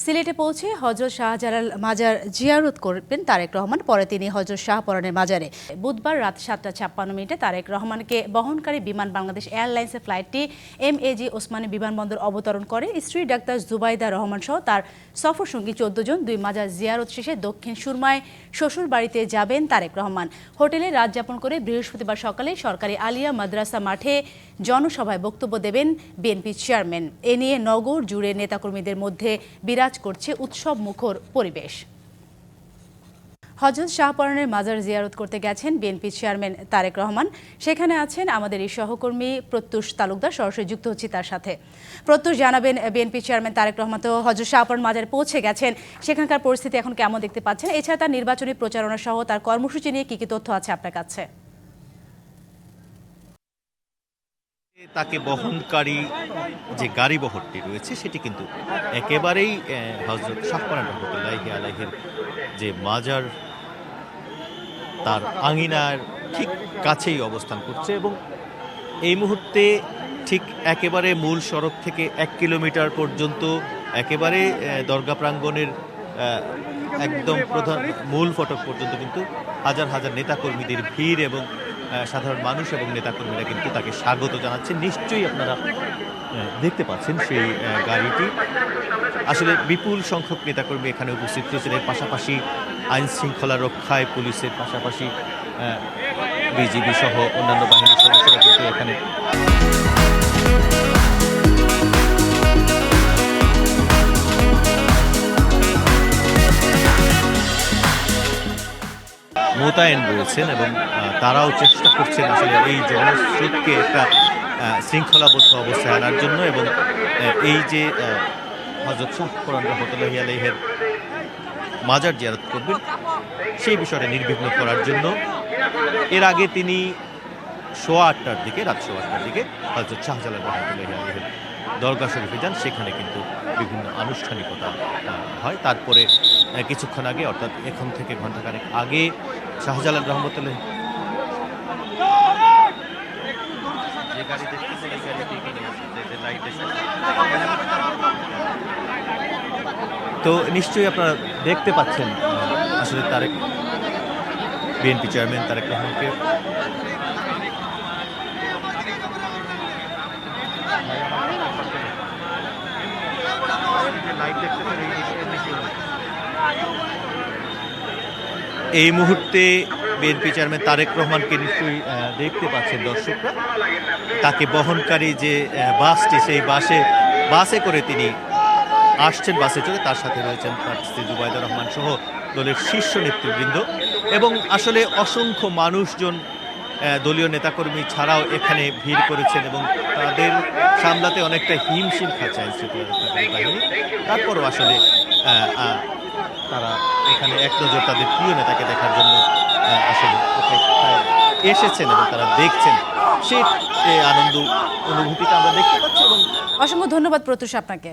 সিলেটে পৌঁছে হযরত শাহজালাল মাজার জিয়ারত করবেন তারেক রহমান। পরে তিনি হযরত শাহপরানের মাজারে বুধবার রাত ৭টা ৫৬ তারেক রহমানকে বহনকারী বিমান বাংলাদেশ এয়ারলাইন্সের ফ্লাইটটি এমএজি ওসমানী বিমানবন্দর অবতরণ করে। স্ত্রী ডাক্তার জুবাইদা রহমান সহ তার সফরসঙ্গী ১৪ জন দুই মাজার জিয়ারত শেষে দক্ষিণ সুরমায় শ্বশুর বাড়িতে যাবেন তারেক রহমান। হোটেলে রাত যাপন করে বৃহস্পতিবার সকালে সরকারি আলিয়া মাদ্রাসা মাঠে জনসভায় বক্তব্য দেবেন বিএনপি চেয়ারম্যান। এ নিয়ে নগর জুড়ে নেতাকর্মীদের মধ্যে বিরাজ করছে উৎসব মুখর পরিবেশ। হযরত শাহপরানের মাজার জিয়ারত করতে গেছেন বিএনপি চেয়ারম্যান তারেক রহমান। সেখানে আছেন আমাদের এই সহকর্মী প্রত্যুষ তালুকদার, সরাসরি যুক্ত হচ্ছি তার সাথে। প্রত্যুষ, জানাবেন বিএনপি চেয়ারম্যান তারেক রহমান তো হযরত শাহপরান মাজারে পৌঁছে গেছেন, সেখানকার পরিস্থিতি এখন কেমন দেখতে পাচ্ছেন? এছাড়া তার নির্বাচনী প্রচারণা সহ তার কর্মসূচি নিয়ে কি তথ্য আছে আপনার কাছে? তাকে বহনকারী যে গাড়ি বহরটি রয়েছে সেটি কিন্তু একেবারেই হযরত শাহপরান রহমতুল্লাহি আলাইহির যে মাজার তার আঙিনার ঠিক কাছেই অবস্থান করছে এবং এই মুহূর্তে ঠিক একেবারে মূল সড়ক থেকে ১ কিলোমিটার পর্যন্ত একেবারে দরগা প্রাঙ্গণের একদম প্রধান মূল ফটক পর্যন্ত কিন্তু হাজার হাজার নেতাকর্মীদের ভিড় এবং সাধারণ মানুষ এবং নেতাকর্মীরা কিন্তু তাকে স্বাগত জানাচ্ছেন। নিশ্চয়ই আপনারা দেখতে পাচ্ছেন সেই গাড়িটি। আসলে বিপুল সংখ্যক নেতাকর্মী এখানে উপস্থিত রয়েছেন। এর পাশাপাশি আইন শৃঙ্খলা রক্ষায় পুলিশের পাশাপাশি বিজিবি সহ অন্যান্য বাহিনীর সদস্যরা কিন্তু এখানে মোতায়েন রয়েছেন এবং তারাও চেষ্টা করছেন আসলে এই জনস্রোতকে একটা শৃঙ্খলাবদ্ধ অবস্থায় আনার জন্য এবং এই যে হযরত শাহপরান রহমতুল্লাহি আলাইহির মাজার জিয়ারত করবেন সেই বিষয়টা নির্বিঘ্ন করার জন্য এর আগে তিনি রাত ৮টার দিকে হযরত শাহজালাল রহমতুল্লাহি আলাইহির দরগা শরীফে যান। সেখানে কিন্তু বিভিন্ন আনুষ্ঠানিকতা হয়। তারপরে কিছুক্ষণ আগে, অর্থাৎ এখন থেকে ঘণ্টাখানেক আগে, শাহজালাল রহমতুল্লাহ তো নিশ্চয়ই আপনারা দেখতে পাচ্ছেন আসলে তারেক বিএনপি চেয়ারম্যান তারেক রহমানকে এই মুহূর্তে বিএনপি চেয়ারম্যান তারেক রহমানকে নিশ্চয়ই দেখতে পাচ্ছেন দর্শকরা। তাকে বহনকারী যে বাসটি, সেই বাসে করে তিনি আসছেন, বাসে চড়ে। তার সাথে রয়েছেন তার স্ত্রী জুবাইদা রহমান সহ দলের শীর্ষ নেতৃবৃন্দ এবং আসলে অসংখ্য মানুষজন দলীয় নেতাকর্মী ছাড়াও এখানে ভিড় করেছেন এবং তাদের সামলাতে অনেকটা হিমশিম খাচ্ছে আইন শৃঙ্খলা রক্ষাকারী বাহিনী। তারপরও আসলে তারা এখানে এক নজর তাদের প্রিয় নেতাকে দেখার জন্য আসলে এসেছেন এবং তারা দেখছেন। সেই আনন্দ অনুভূতিটা আমরা দেখতে পাচ্ছি এবং অসংখ্য ধন্যবাদ প্রত্যুষ আপনাকে।